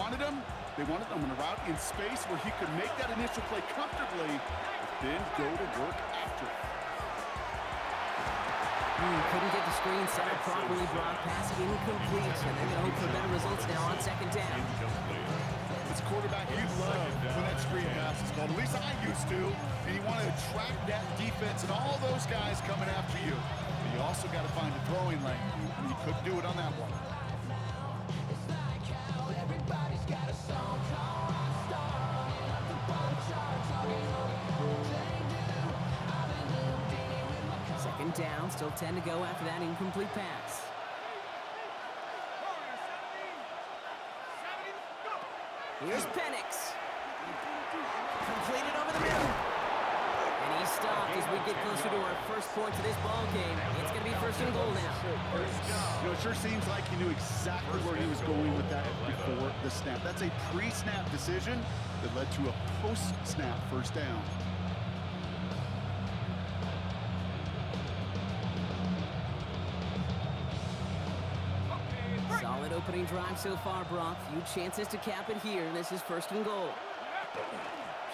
wanted him on a route in space where he could make that initial play comfortably, but then go to work after it. Couldn't get the screen set up properly, Brock. Passing incomplete, and they're going to hope for better results now on second down. As a quarterback, you love when that screen pass is called. At least I used to. And you want to attract that defense and all those guys coming after you. But you also got to find a throwing lane, and you couldn't do it on that one. Second down, still 10 to go after that incomplete pass. Here's Penix. Completed over the middle. And he's stopped as we get closer to our first point to this ball game. It's going to be first and goal now. You know, it sure seems like he knew exactly where he was going with that before the snap. That's a pre-snap decision that led to a post-snap first down. Solid opening drive so far, Brock. Few chances to cap it here. This is first and goal.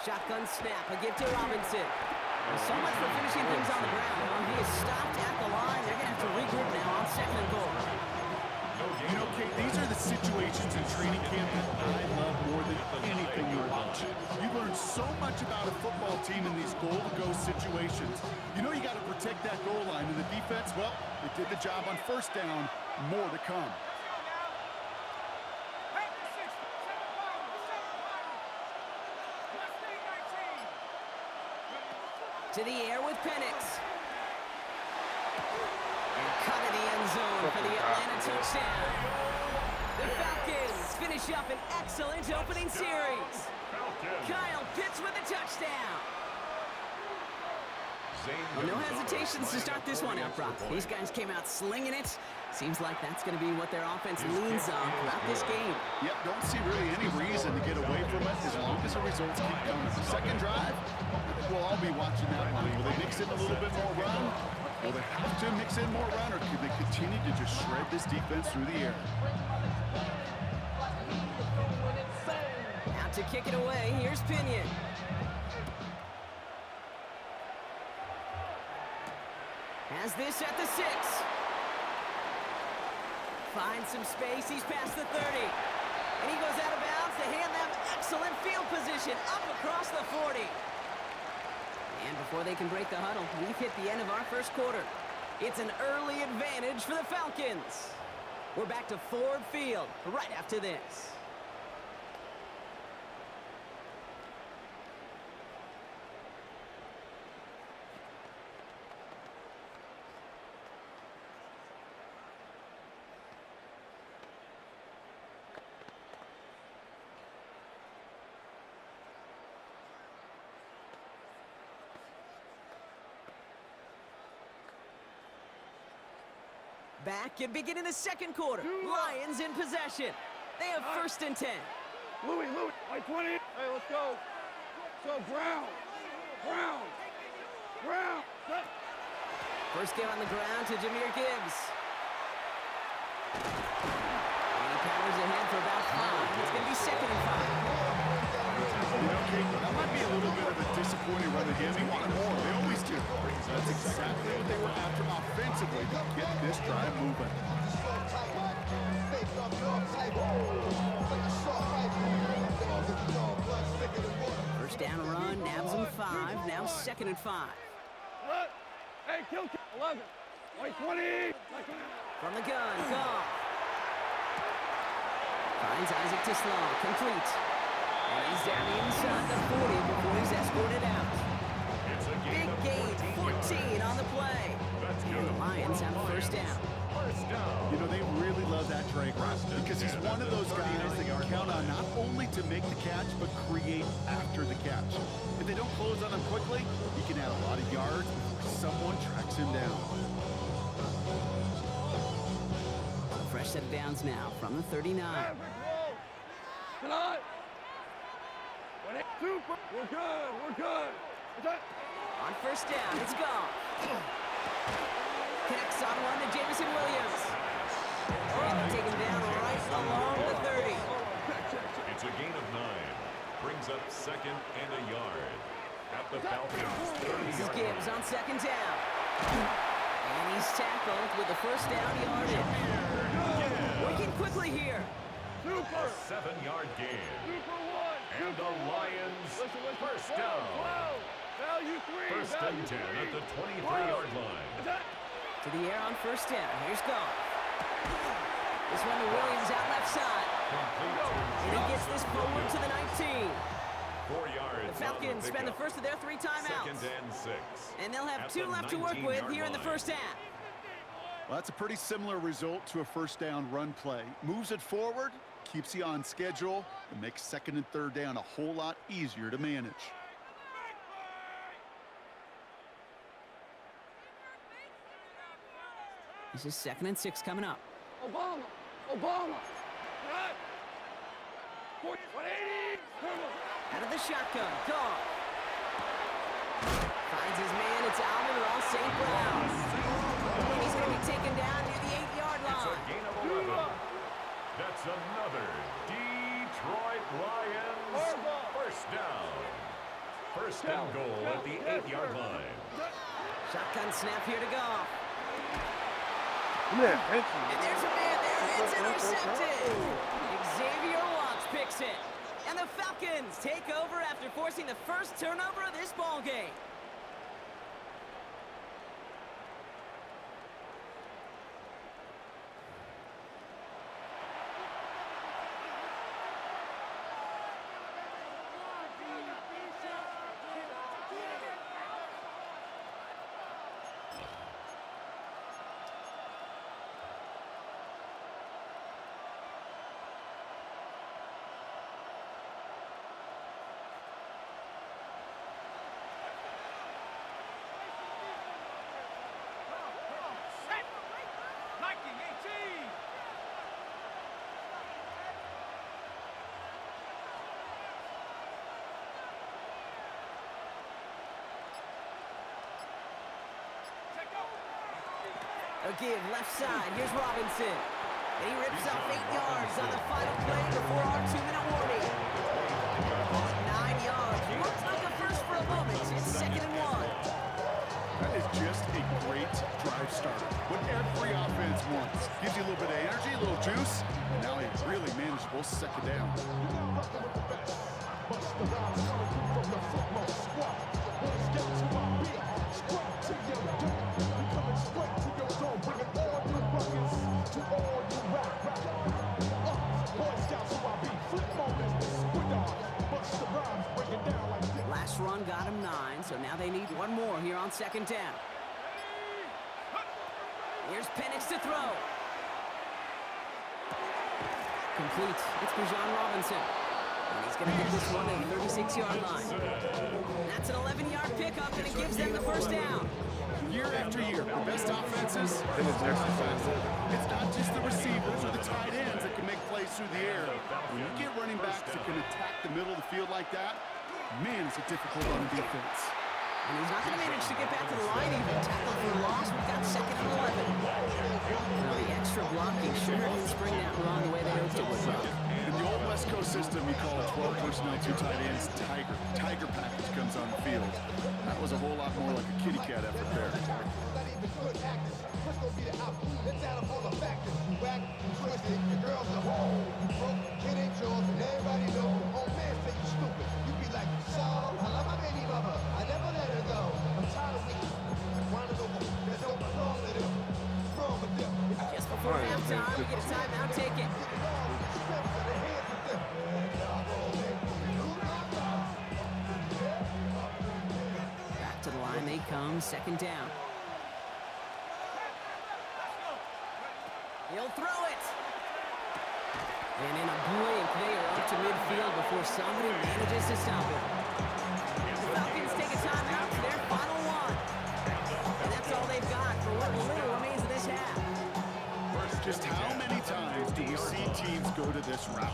Shotgun snap, a give to Robinson. So much for finishing things on the ground. Well, he is stopped at the line. They're going to have to regroup now on second and goal. You know, Kate, these are the situations in training camp that I love more than anything you watch. You learn so much about a football team in these goal-to-go situations. You know you got to protect that goal line, and the defense, well, they did the job on first down. More to come. To the air with Penix. And cut in the end zone for the Atlanta touchdown. The Falcons finish up an excellent opening series. Kyle Pitts with a touchdown. Well, no hesitations to start this one out, Brock. These guys came out slinging it. Seems like that's going to be what their offense leans on throughout this game. Yep, don't see really any reason to get away from it as long as the results keep coming. Second drive, we'll all be watching that one. Will they mix in a little bit more run? Will they have to mix in more run, or could they continue to just shred this defense through the air? Out to kick it away, here's Pinion. Has this at the 6. Finds some space, he's past the 30. And he goes out of bounds to hand them excellent field position up across the 40. And before they can break the huddle, we've hit the end of our first quarter. It's an early advantage for the Falcons. We're back to Ford Field right after this. Back and beginning the second quarter. Lions in possession. They have first and 10. Louis, like 20. Hey, let's go. So Brown. First game on the ground to Jahmyr Gibbs. And he powers ahead for about 5. It's going to be second and 5. You know, Kate, that might be a little bit of a disappointing run of him. He wanted more. They always do. That's exactly what they were after offensively to get this drive moving. First down run, nabs him 5. Now second and 5. Hey, kill 11. Like 20. From the gun, Goff. Finds Isaac Tisland, complete. And he's down inside the 40 before he's escorted out. Big gain, 14 on the play. And the Lions have a first down. You know, they really love that Drake because he's one of those guys that you can count on not only to make the catch, but create after the catch. If they don't close on him quickly, he can add a lot of yards before someone tracks him down. Fresh set of downs now from the 39. Tonight. We're good. On first down, it's gone. Connects on one to Jameson Williams. And they take him down right along the 30. brings up 2nd and a yard. At the Falcons' 30-yard This is line. Gibbs on 2nd down. And he's tackled with the first down yardage. Working quickly here. Super. A 7-yard gain. Super one. And the Lions first 12, down. 12. Value 3. First and 10 at the 23-yard line. To the air on first down. Here's Goff. This one to Williams out left side. Complete to And he gets this forward to the 19. 4 yards. The Falcons spend the first of their 3 timeouts. 2nd and 6. And they'll have At 2 the left to work with 19-yard here in the line. first half. Well, that's a pretty similar result to a first down run play. Moves it forward, keeps you on schedule, and makes 2nd and 3rd down a whole lot easier to manage. This is 2nd and 6 coming up. Obama. Right. 180. Out of the shotgun. Goff. Finds his man. It's Amon-Ra St. Brown. And he's going to be taken down near the 8-yard It's a line. gain of 11. That's another Detroit Lions first down. First and goal at the 8-yard line. Shotgun snap here to Goff. Come here, Henson. And there's a man there. It's intercepted. Xavier Watts picks it. And the Falcons take over after forcing the first turnover of this ball game. A give left side. Here's Robinson. And he rips off 8 yards on the final play before our 2-minute warning. 9 yards. Looks like a first for a moment. It's 2nd and 1. That is just a great drive starter. What every offense wants. Gives you a little bit of energy, a little juice, and now a really manageable 2nd down. Last run got him 9, so now they need one more here on 2nd down. Here's Penix to throw. Complete. It's Bijan Robinson. And he's going to get this one to the 36-yard line. That's an 11-yard pickup, and it gives them the first down. Year after year, the best offenses, it's not just the receivers or the tight ends that can make plays through the air. When you get running backs that can attack the middle of the field like that, man, it's a difficult run defense. And he's not going to manage to get back to the line even. Tackled for loss. We've got 2nd and 11. Now the extra blocking sure didn't spring that run the way they hoped it would. In the old West Coast system, you call it 12 personnel, 2 tight ends, Tiger. Tiger package comes on the field. That was a whole lot more like a kitty cat effort there. Just before halftime, we get a timeout taken. Back to the line they come, 2nd down. He'll throw it. And in a blink, they are up to midfield before somebody manages to stop it. The Falcons take a timeout to their final one. And that's all they've got for what little remains of this half. Just how many times do we see teams go to this route?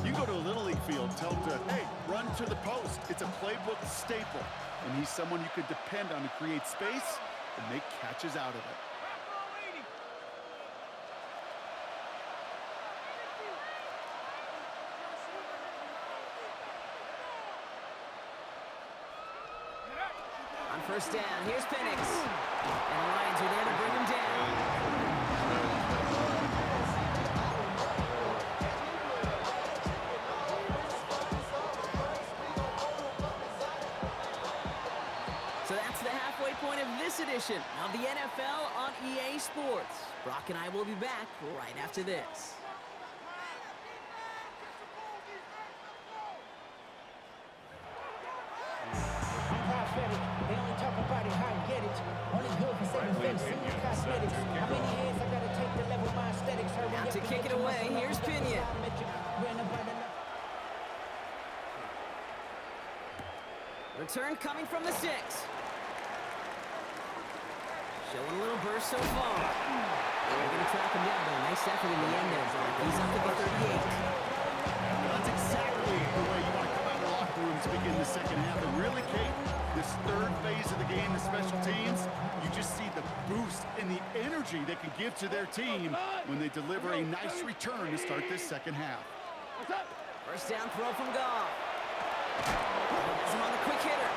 You go to a Little League field, tell them to, hey, run to the post. It's a playbook staple. And he's someone you could depend on to create space and make catches out of it. first down. Here's Penix. And the Lions are there to bring him down. So that's the halfway point of this edition of the NFL on EA Sports. Brock and I will be back right after this. They only talk about it, how I get it. Only good for saving face, super cosmetics. How many hands I gotta take to level my aesthetics? Hurry Out up to and kick get it to my away, song. here's Pinion. Return coming from the 6. Showing a little burst so far. They're going to track him down, though. Nice effort in the end there, Brock. He's up to the 38. That's exactly the way you want to come out of the locker room to begin the second half. And really, Kate, this third phase of the game, the special teams, you just see the boost and the energy they can give to their team when they deliver a nice return to start this second half. First down throw from Goff. Has him on the quick hitter.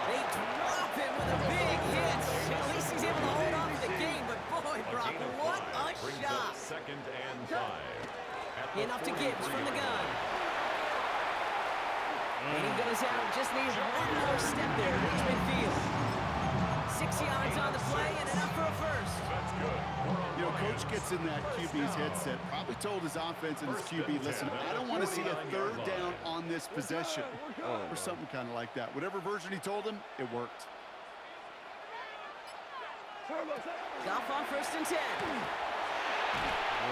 They drop him with a big hit. At least he's able to hold on to the game, but boy, Brock, what a shot. Second and 5. Enough to Gibbs from the gun. And he goes out, just needs one more step there to reach midfield. 6 yards on the play and enough for a first. That's good. You know, Coach gets in that QB's headset, probably told his offense and his QB, listen, I don't want to see a third down on this possession, or something kind of like that. Whatever version he told him, it worked. Goff on first and 10.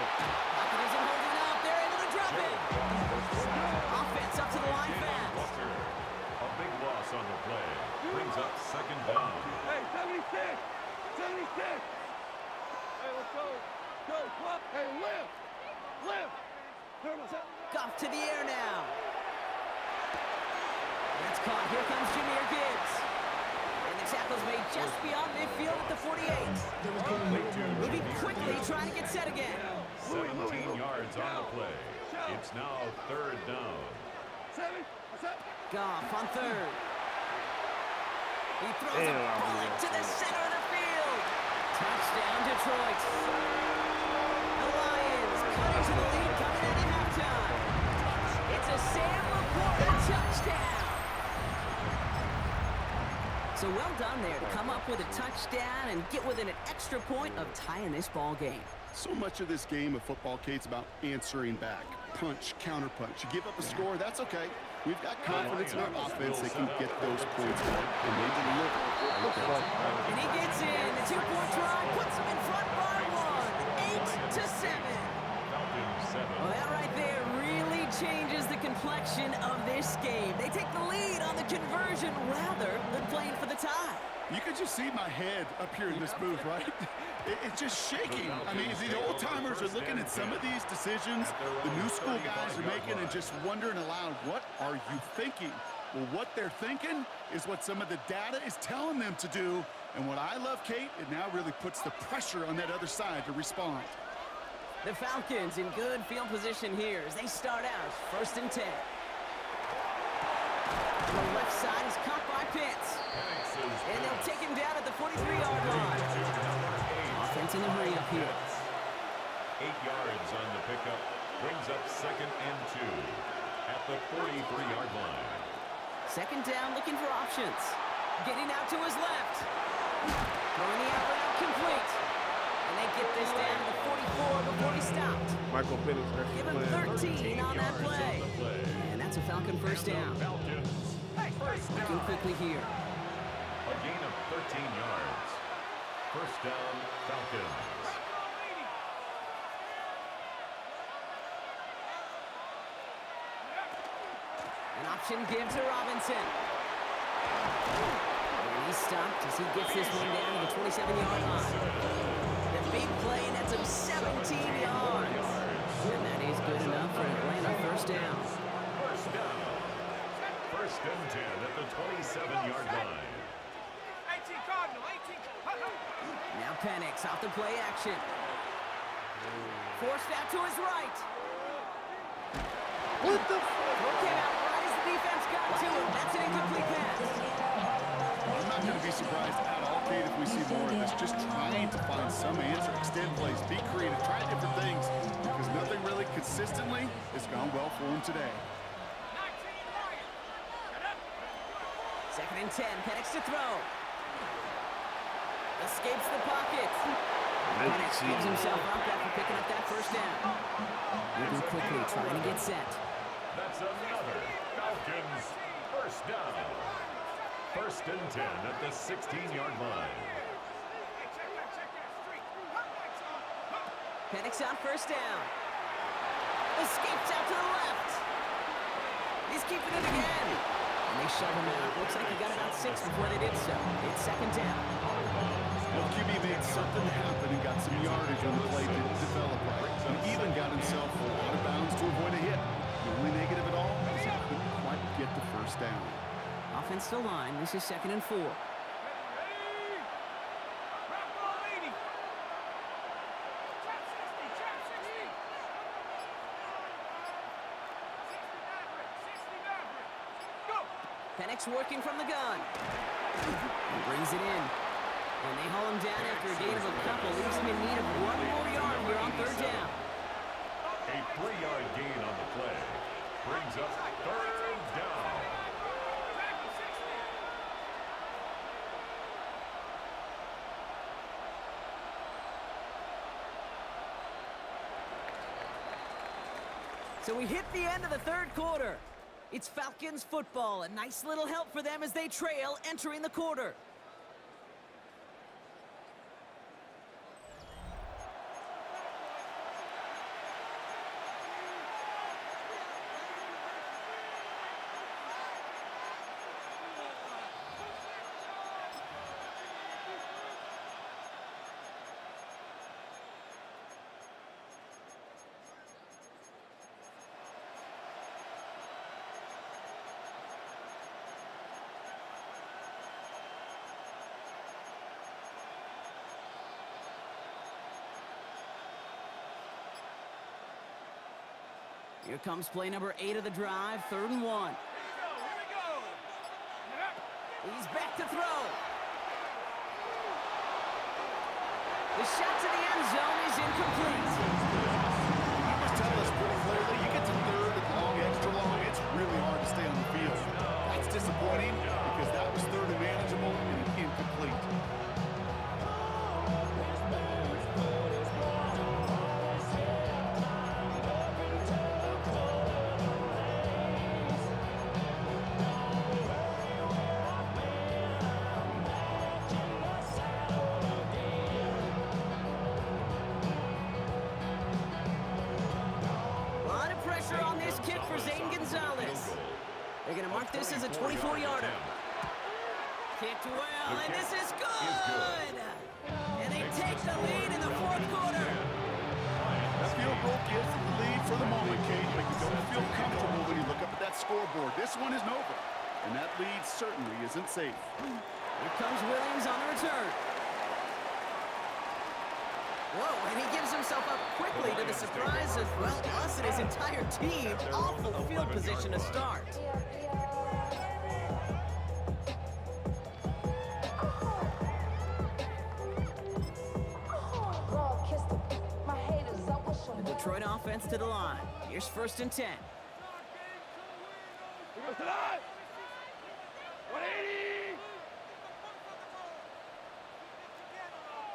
Pocket isn't holding up. They're able to drop it. Offense up to the line fast. A big loss on the play. Brings up second down. Hey, 76! 76! Hey, let's go. Go, club. Hey, lift! Lift! Goff to the air now. That's caught. Here comes Jahmyr Gibbs. And the tackle's made just beyond midfield at the 48. Moving quickly, trying to get set again. 17 yards on the play. It's now third down. Goff on third. He throws a bullet to the center of the field. Touchdown, Detroit. The Lions cutting to the lead coming into halftime. It's a Sam Laporta touchdown. So well done there to come up with a touchdown and get within an extra point of tying this ball game. So much of this game of football, Kate's about answering back. Punch, counter punch. You give up a score, that's okay. We've got confidence in our offense. They can get those points back, and they deliver. And he gets in. The two-point try puts him in front by 1. 8-7. Falcons 7. Well, that right there really changes the complexion of this game. They take the lead on the conversion rather than playing for the tie. You can just see my head up here in this booth, right? It's just shaking. I mean, the old-timers are looking at some of these decisions the new school guys are making and just wondering aloud, what are you thinking? Well, what they're thinking is what some of the data is telling them to do. And what I love, Kate, it now really puts the pressure on that other side to respond. The Falcons in good field position here as they start out first and 10. The left side is caught by Pitts. And they'll take him down at the 43-yard line. Offense in a hurry up here. 8 yards on the pickup. Brings up second and 2 at the 43-yard line. Second down, looking for options. Getting out to his left. Throwing the out route complete. And they get this down to the 44 before he stopped. Michael Penix. Give him 13 on that play. And that's a Falcon first down. Falcons. First Looking down. quickly here. A gain of 13 yards. First down, Falcons. An option give to Robinson. And he's stopped as he gets this one down to the 27-yard line. The big play nets him 17 yards. And that is good enough for Atlanta first down. First down. First and 10 at the 27-yard line. 18 Cardinal, 18. Now Penix off the play action. Forced out to his right. What the Throw came out right as the defense got to him. That's an incomplete pass. I'm not going to be surprised at all, Kate, if we see more of this. Just trying to find some answer, extend plays, be creative, try different things, because nothing really consistently has gone well for him today. 2nd and 10, Penix to throw. Escapes the pocket. Penix gives himself up after picking up that first down. Moving quickly, trying to get set. That's another Falcons first down. 1st and 10 at the 16-yard line. Penix on first down. Escapes out to the left. He's keeping it again. And they shove him out. Looks like he got about 6 before they did so. It's 2nd down. Well, QB made something happen and got some yardage when the play didn't develop right. He even got himself out of bounds to avoid a hit. The only negative at all is he couldn't quite get the first down. Offensive line, this is 2nd and 4. Penix working from the gun. He brings it in. And they haul him down after a gain of a couple. Leaves him in need of 1 more yard here on 3rd down. A 3-yard gain on the play brings up 3rd down. So we hit the end of the 3rd quarter. It's Falcons football. A nice little help for them as they trail entering the quarter. Here comes play number 8 of the drive, 3rd and 1. He's back to throw. The shot to the end zone is incomplete. You must tell us pretty clearly, you get to 3rd and long, extra long, it's really hard to stay on the field. That's disappointing because that was 3rd and manageable and incomplete. They're going to mark this as a 24-yarder. Kicked well, and this is good! And they take the lead in the 4th quarter. That field goal gives them the lead for the moment, Kate, but you don't feel comfortable when you look up at that scoreboard. This one isn't over, and that lead certainly isn't safe. Here comes Williams on the return. Whoa, and he gives himself up quickly to the surprise of, well, us and his entire team. Awful field position to start. The Detroit offense to the line. Here's 1st and 10. Here goes tonight. 180.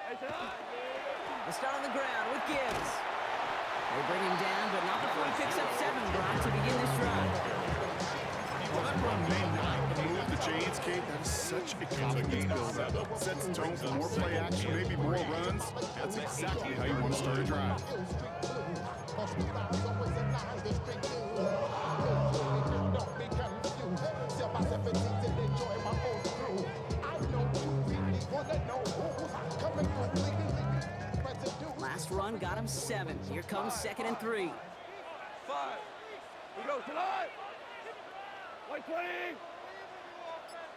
Hey, tonight. The start on the ground with Gibbs. They bring him down, but not before he picks up 7, Brock, to begin this drive. Well, that run may not move the chains, Kate. That is such a confidence builder. Sets the tone for more play action, maybe more runs. That's exactly how you want to start a drive. Last run got him 7. Here comes 2nd and 3. 5. Here goes tonight. 120.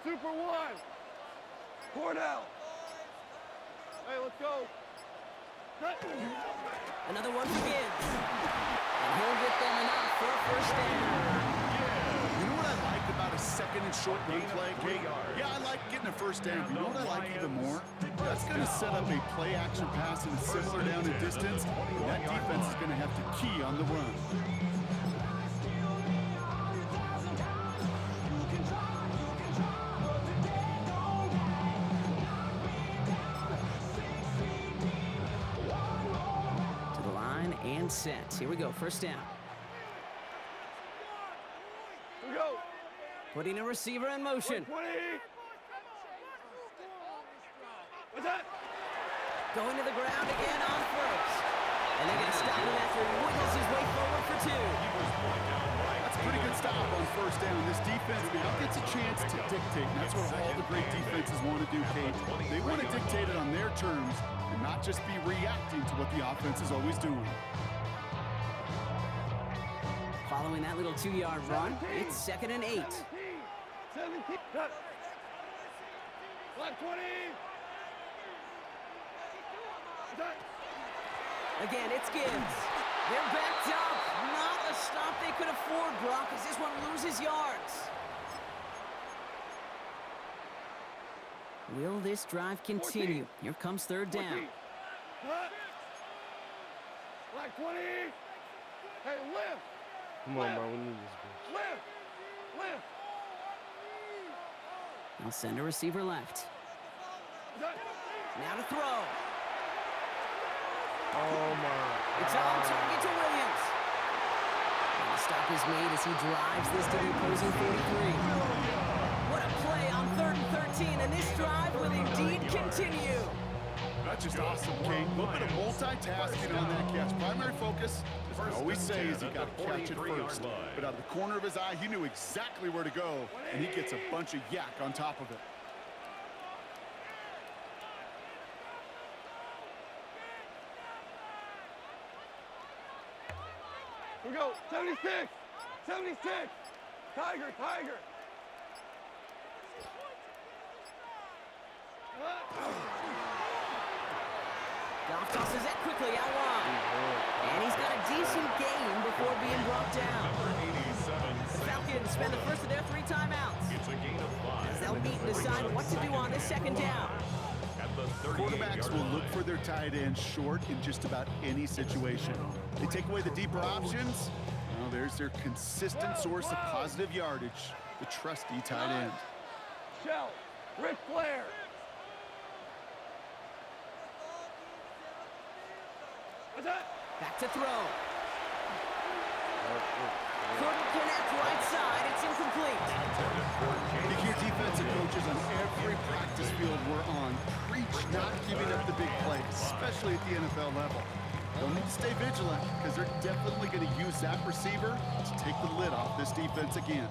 Super 1. Cornell. Hey, let's go. Another one for Gibbs. And he'll get them enough for a 1st down. You know what I like about a 2nd and short run play, Kate, yeah, I like getting a first down. But you know what I like even more? That's going to set up a play action pass in a similar down and distance. And that defense is going to have to key on the run. To the line and set. Here we go, first down. Here we go. Putting a receiver in motion. 20. What's that? Going to the ground again on first. And they're going to stop him after he wiggles his way forward for 2. That's a pretty good stop on first down. This defense now gets a chance to dictate, and that's what all the great defenses want to do, Kate. They want to dictate it on their terms and not just be reacting to what the offense is always doing. Following that little 2-yard run, it's 2nd and 8. 17. Cut. Black 20. Cut. Again, it's Gibbs. They're backed up. Not a stop they could afford, Brock, as this one loses yards. Will this drive continue? Here comes 3rd down. Cut. Black 20. Hey, lift. Come on, man. We need this bitch. Lift. Lift. They'll send a receiver left. Cut. Now to throw. Oh, my. It's on target to Williams. And the stop is made as he drives this to the opposing 43. What a play on 3rd and 13, and this drive will indeed continue. That's just awesome, Kate. A little bit of multitasking on that catch. Primary focus, as I always say, is you got to catch it first. But out of the corner of his eye, he knew exactly where to go, and he gets a bunch of yak on top of it. Here we go. 76. 76. Tiger. Tiger. Goff tosses it quickly out wide. And he's got a decent gain before being brought down. The Falcons spend the first of their 3 timeouts. It's a gain of 5. As they'll meet and decide what to do on this 2nd down. Quarterbacks will look for their tight end short in just about any situation. They take away the deeper options. Well, there's their consistent source of positive yardage, the trusty tight end. Shell. Ric Flair. What's that? Back to throw. Couldn't connect right side. It's incomplete. You hear defensive coaches on every practice field we're on preach not giving up the big plays, especially at the NFL level. They'll need to stay vigilant because they're definitely going to use that receiver to take the lid off this defense again.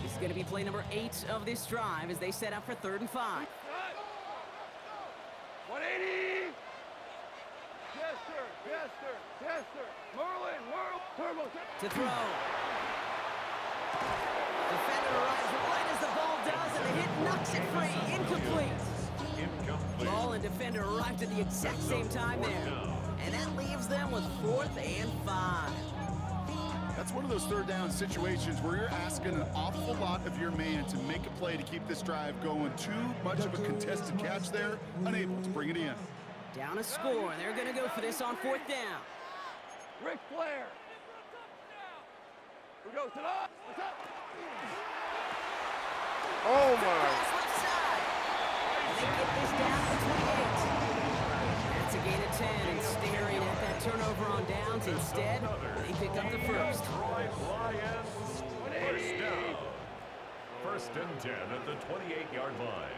This is going to be play number 8 of this drive as they set up for 3rd and 5. 180. Yes, sir. Yes, sir. Yes, sir. Merlin. Turbo. To throw. Defender arrives right as the ball does, and the hit knocks it free. Incomplete. Ball and defender arrived at the exact same time there. And that leaves them with 4th and 5. That's one of those 3rd down situations where you're asking an awful lot of your man to make a play to keep this drive going. Too much of a contested catch there, unable to bring it in. Down a score. They're going to go for this on 4th down. Ric Flair. We go to the what's up? Oh, my. Pass left side. And they get this down to 28. That's a gain of 10, and staring at that turnover on downs. Instead, they pick up the first. Detroit Lions, first down. 1st and 10 at the 28-yard line.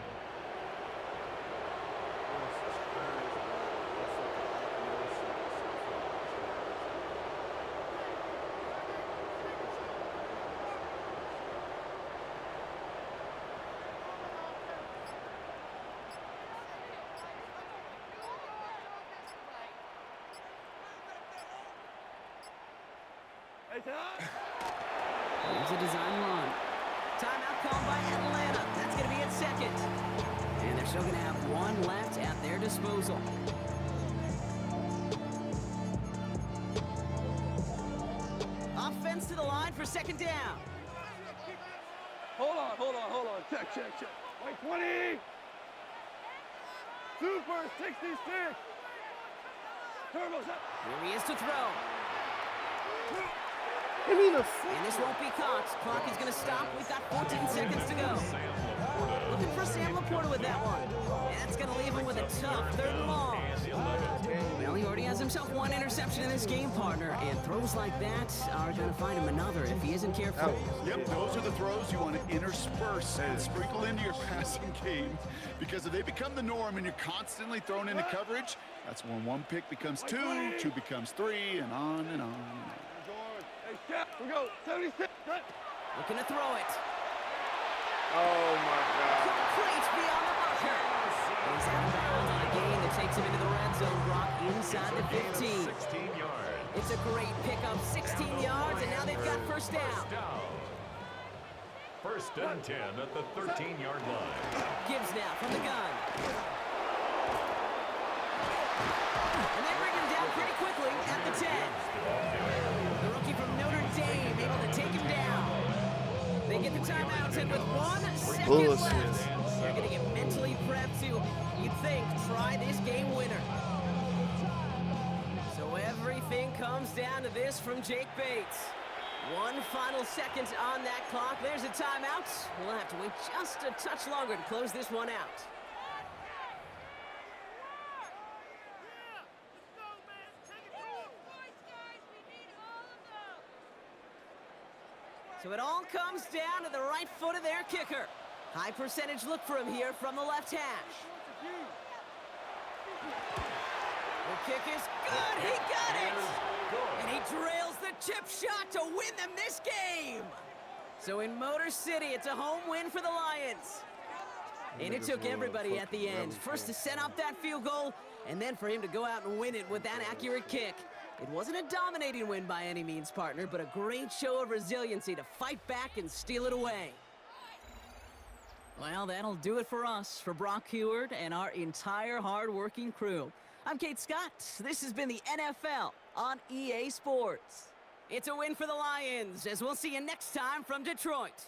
Hey, Todd. Here's a design run. Timeout called by Atlanta. That's going to be at 2nd. And they're still going to have one left at their disposal. Offense to the line for second down. Hold on. Check. Wait, 20. Super 66. Turbo's up. Here he is to throw. I mean, And this won't be caught. Clock is going to stop. We've got 14 seconds to go. Looking for Sam Laporta with that one. And that's going to leave him with a tough third and long. Well, he already has himself one interception in this game, partner. And throws like that are going to find him another if he isn't careful. Yep, those are the throws you want to intersperse and sprinkle into your passing game. Because if they become the norm and you're constantly thrown into coverage, that's when one pick becomes two, two becomes three, and on and on and on. Hey, step. We go. 76. Looking to throw it. oh my God. Complete beyond the marker. He's out of bounds on a gain that takes him into the red zone, Brock, inside the 15. 16 yards. It's a great pickup, 16 yards, and now they've got first down. First and 10 at the 13-yard line. Gibbs now from the gun. And they bring him down pretty quickly at the 10. The rookie from Notre Dame able to take him down. They get the timeouts, and with 1 second Bullshit. left, they're going to get mentally prepped to, you'd think, try this game winner. So everything comes down to this from Jake Bates. 1 final second on that clock. There's a timeout. We'll have to wait just a touch longer to close this one out. So it all comes down to the right foot of their kicker. High percentage look for him here from the left hash. The kick is good. He got it. And he drills the chip shot to win them this game. So in Motor City, it's a home win for the Lions. And it took everybody at the end. First to set up that field goal, and then for him to go out and win it with that accurate kick. It wasn't a dominating win by any means, partner, but a great show of resiliency to fight back and steal it away. Well, that'll do it for us, for Brock Huard and our entire hard-working crew. I'm Kate Scott. This has been the NFL on EA Sports. It's a win for the Lions, as we'll see you next time from Detroit.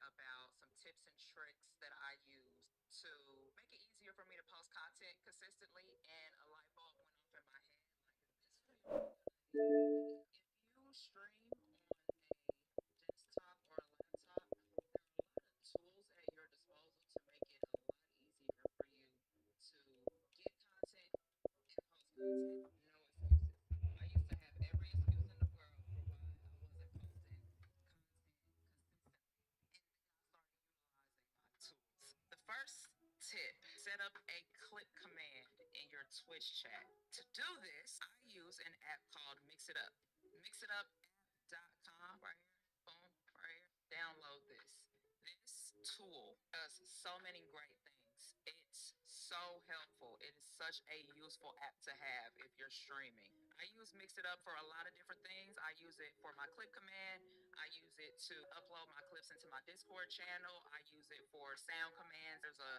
About some tips and tricks that I use to make it easier for me to post content consistently, and a light bulb went off in my head. Like, if you stream on a desktop or a laptop, there are a lot of tools at your disposal to make it a lot easier for you to get content and post content. No excuses. I used to have every excuse in the world for why I wasn't posting content tools. The first tip, set up a clip command in your Twitch chat. To do this, I use an app called Mix It Up. MixItUpapp.com right here. Boom. so many great things. It's so helpful. It is such a useful app to have if you're streaming. I use Mix It Up for a lot of different things. I use it for my clip command. I use it to upload my clips into my Discord channel. I use it for sound commands. There's a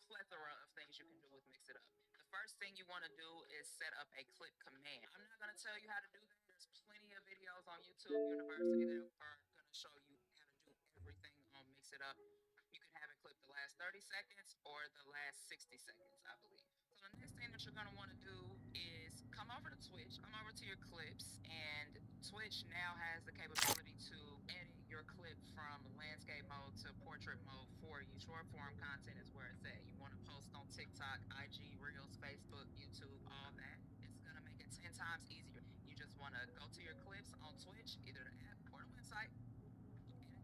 plethora of things you can do with Mix It Up. The first thing you want to do is set up a clip command. I'm not going to tell you how to do that. There's plenty of videos on YouTube University that are going to show you how to do everything on Mix It Up. You can have it clip the last 30 seconds or the last 60 seconds, I believe. So the next thing that you're going to want to do is come over to Twitch, come over to your clips, and Twitch now has the capability to edit your clip from landscape mode to portrait mode for you. Short form content is where it's at. You want to post on TikTok, IG, Reels, Facebook, YouTube, all that. It's going to make it 10 times easier. You just want to go to your clips on Twitch, either the app or the website, edit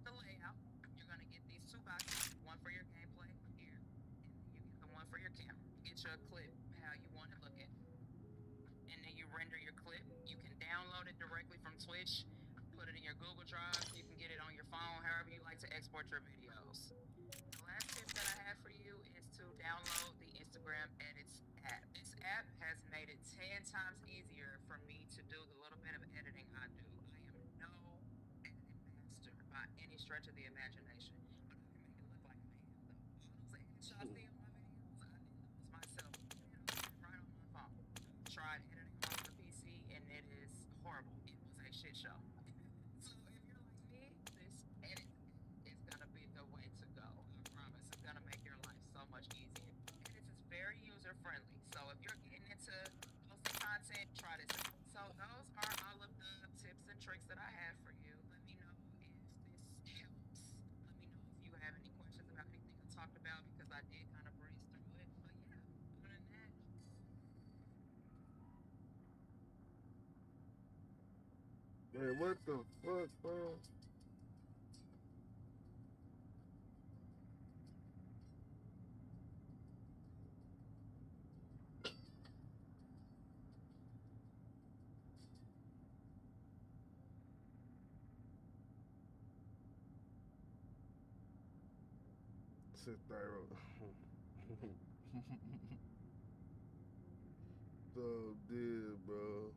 the layout. You're going to get these two boxes, one for your gameplay here, and then you get the one for your camera. Get your clip how you want it looking, and then you render your clip. You can download it directly from Twitch, put it in your Google Drive. You can get it on your phone, however you like to export your videos. The last tip that I have for you is to download the Instagram Edits app. This app has made it 10 times easier for me to do the little bit of editing I do. I am no editing master by any stretch of the imagination, but I can make it look like a man. All those edit shots see on my videos, I did those myself. Right on my phone. Tried editing on the PC and it is horrible. It was a shit show. So if you're like me, this edit is gonna be the way to go. I promise. It's gonna make your life so much easier. Edits is very user friendly. So if you're getting into posting content, try this out. So those are all of the tips and tricks that I have for you. Let me know if this helps. Let me know if you have any questions about anything I talked about, because I did kind of breeze through it. But yeah, other than that. Man, what the fuck, bro? Sit there. So dead, bro.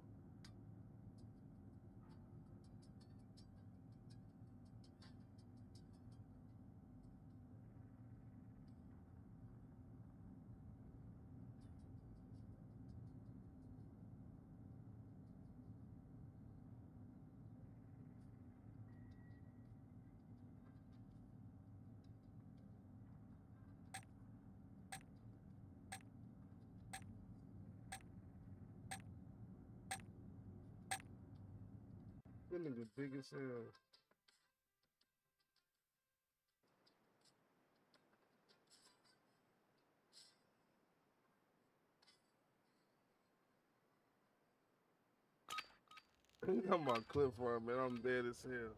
That nigga big as hell. You got my clip for him, man. I'm dead as hell.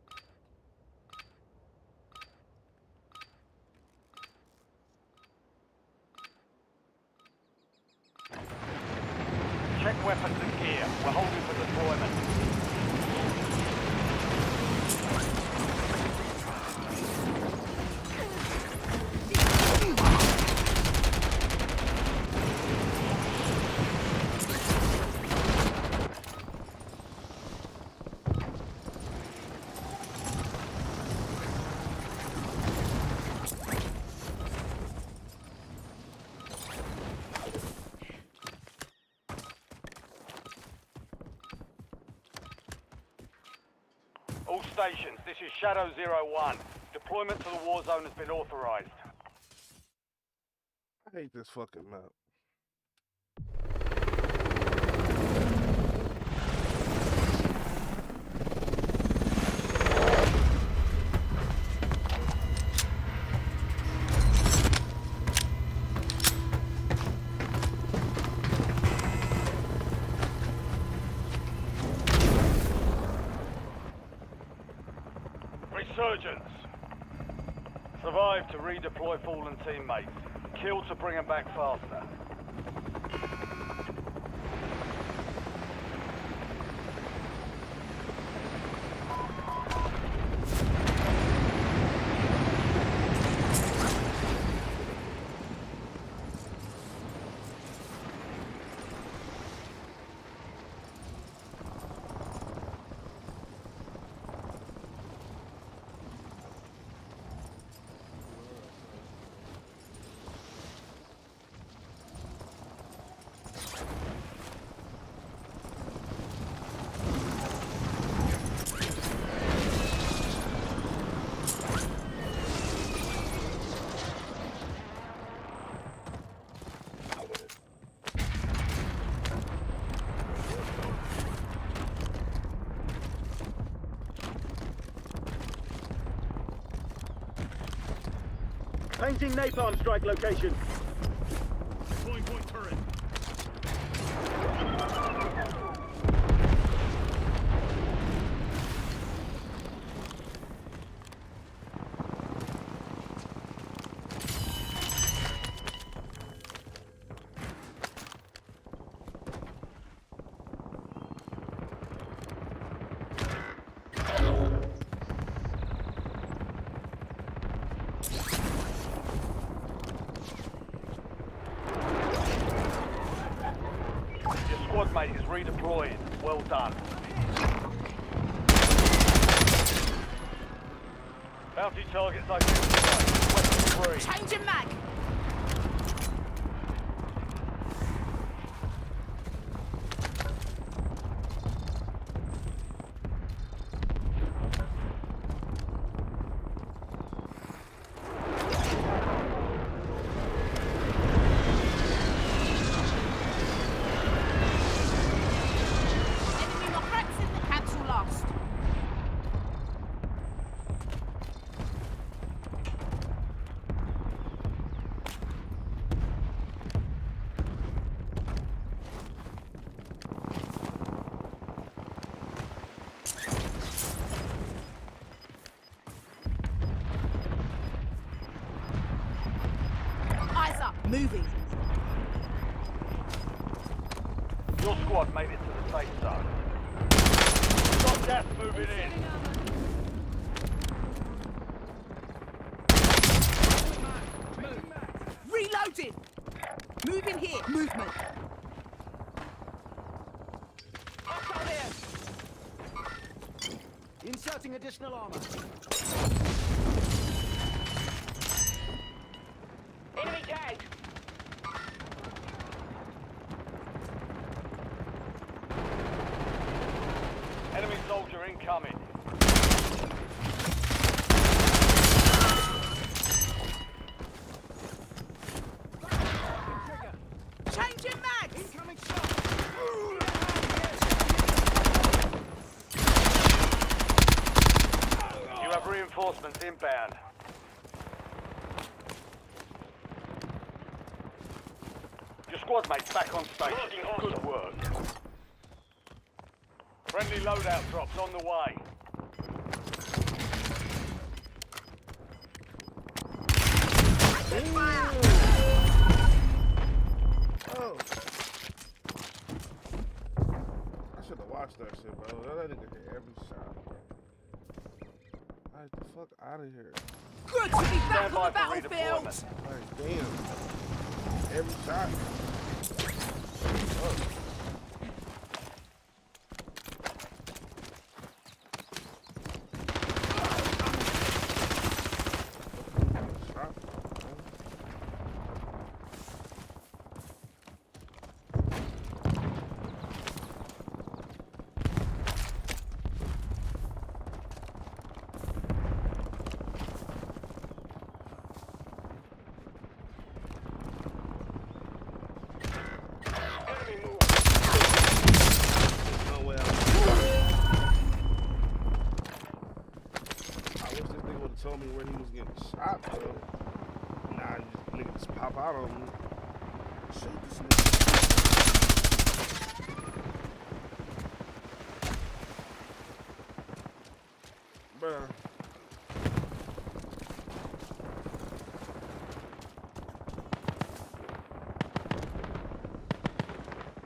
Check weapons and gear. We're holding for deployment. All stations, this is Shadow 01. Deployment to the war zone has been authorized. I hate this fucking map. Resurgence. Survive to redeploy fallen teammates. Kill to bring them back faster. Painting napalm strike location. Deploying point turret. Squad mate is redeploying. Well done. Bounty targets identified. Weapon free. Changing mag! Enemy lockbacks in the cancel lost. Eyes up, moving. Your squad made it to the safe zone. Stop gas moving in. Reloading! Moving here. Movement. Hostile there. Inserting additional armor. Enemy tagged. Enemy soldier incoming. Changing mags! Incoming shot. You have reinforcements inbound. Your squad mate's back on station. Good work. Friendly loadout drops on the way. Oh. I should have watched that shit, bro. That nigga hit every shot. Like, the fuck out of here. Good to be back Stand on the by for battlefield! redeployment. Like, damn. Every shot. Oh. Shot. No way I wish this nigga would have told me where he was getting shot, bro. Nah, nigga just pop out on me. Shoot this nigga. Bruh.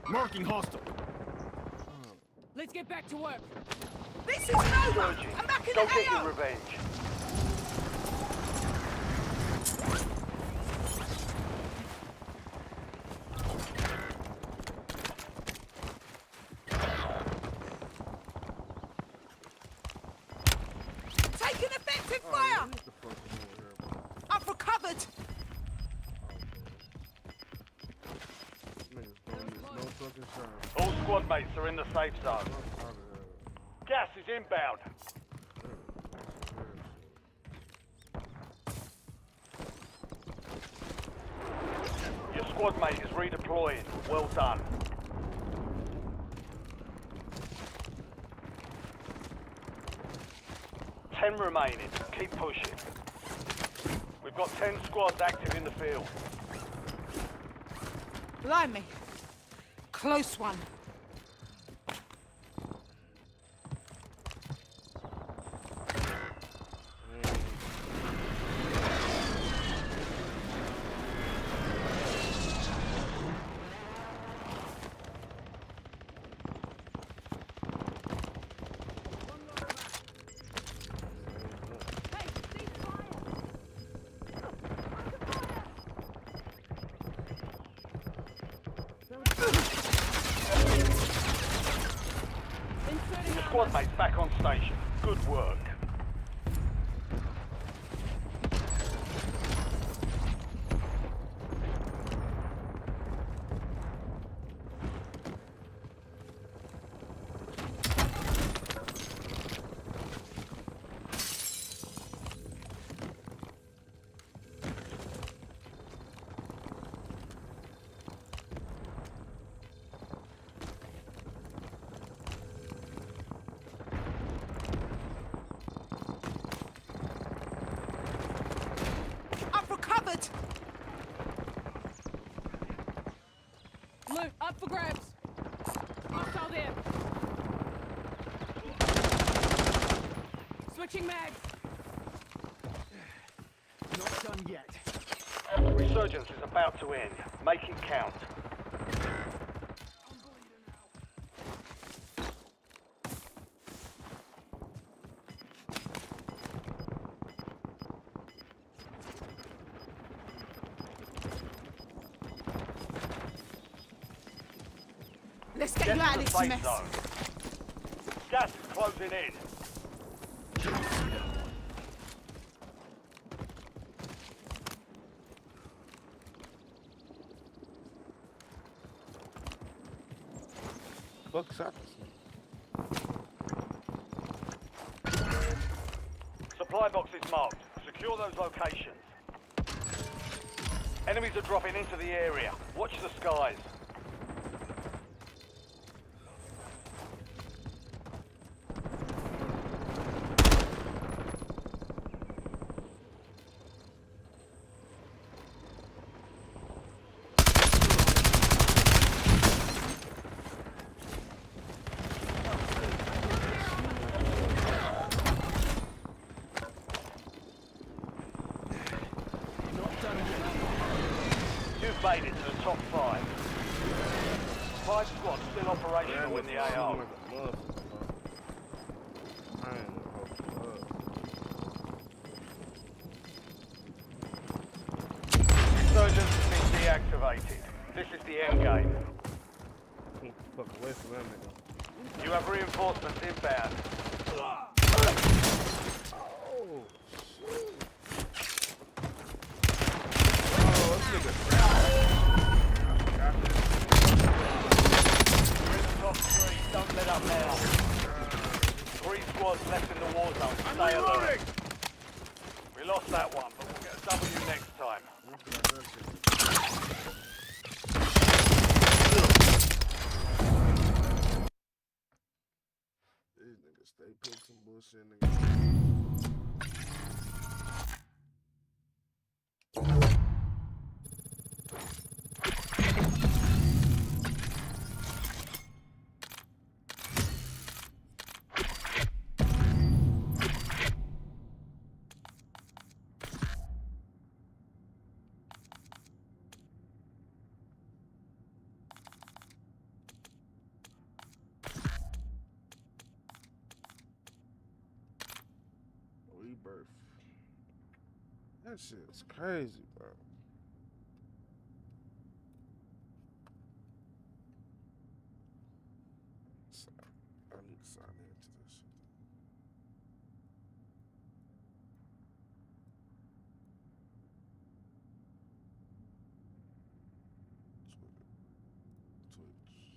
Marking hostile. Let's get back to work. This is Nova! Georgie, I'm back in go the get your AO! revenge. Taking effective Oh, fire! what the fuck is over here, bro? I've recovered! Niggas don't use no fucking shot. All squad mates are in the safe zone. Fuck out of here. Gas is inbound. Your squad mate is redeploying. Well done. Ten remaining. Keep pushing. We've We've got 10 squads active in the field. Blimey. Close one. Your squad mates back on station. Good work. Up for covered! Loot, up for grabs. Hostile there. Switching mags. Not done yet. Resurgence is about to end. Make it count. Let's get Get you out to of the this safe mess. zone. Gas is closing in. Fuck shot this nigga. Supply boxes marked. Secure those locations. Enemies are dropping into the area. Watch the skies. You've made it to the top 5. 5 squads still operational in the AO. Resurgence has been deactivated. This is the end game. Fuck away from that nigga. You have reinforcements inbound. Oh, shit. Oh, this nigga. We're in the top 3. Don't let up now. 3 squads left in the war zone. Stay alert. We lost that one, but we'll get a W next time. These niggas stay putting some bullshit in the Rebirth. That shit's crazy, bro. I need to sign into this shit. Twitch.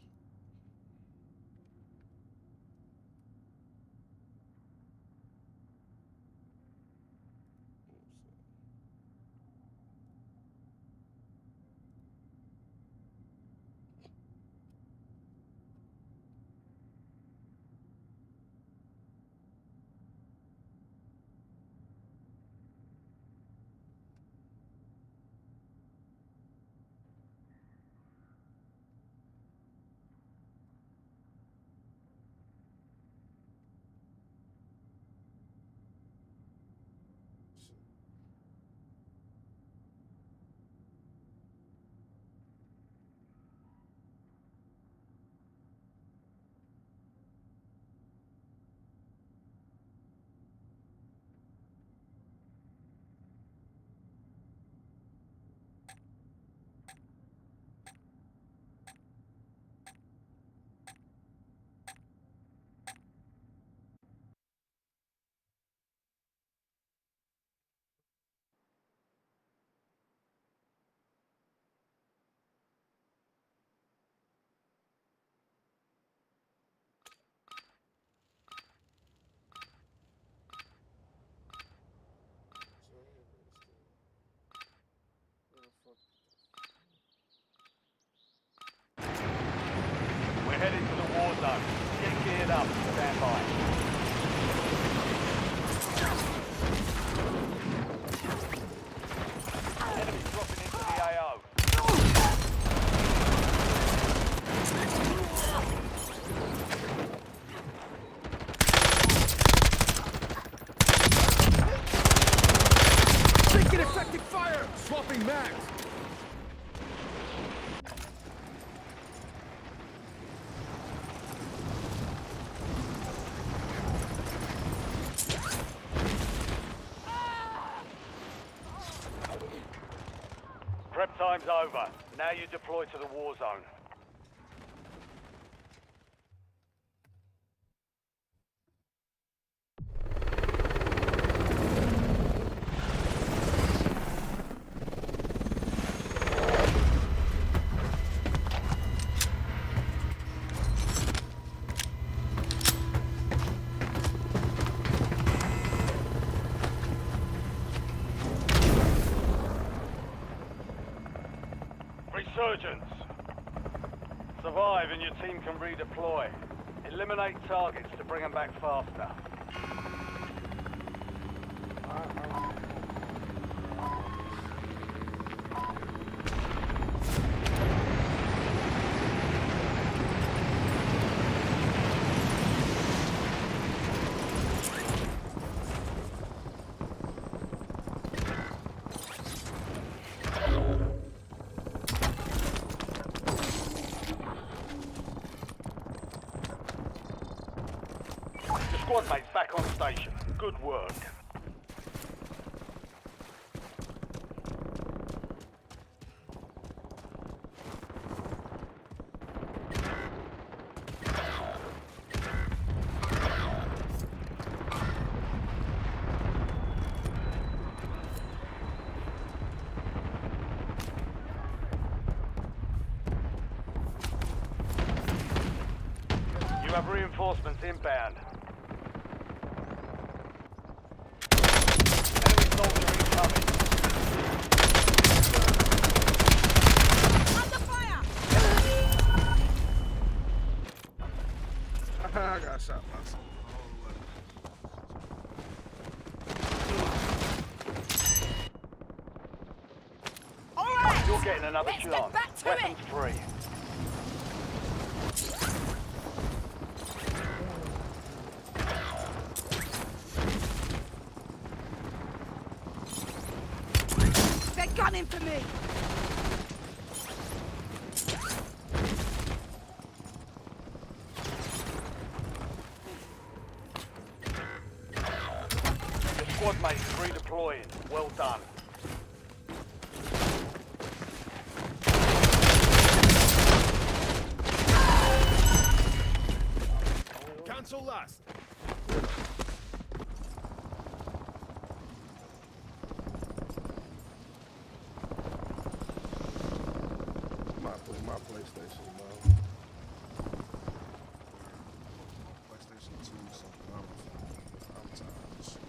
zone. Get geared up. Stand by. Enemy dropping into the AO. Taking effective fire! Swapping mags! Prep time's over. Now you deploy to the war zone. Resurgence. Survive and your team can redeploy. Eliminate targets to bring them back faster. Squad mates back on station. Good work. You have reinforcements inbound. I got shot myself. All right. You're getting another Let's chance. get back to Weapons it. free. They're gunning for me. Your squad mates redeploying. Well done. Cancel last. My PlayStation, bro. PlayStation 2, so I'm tired of this shit.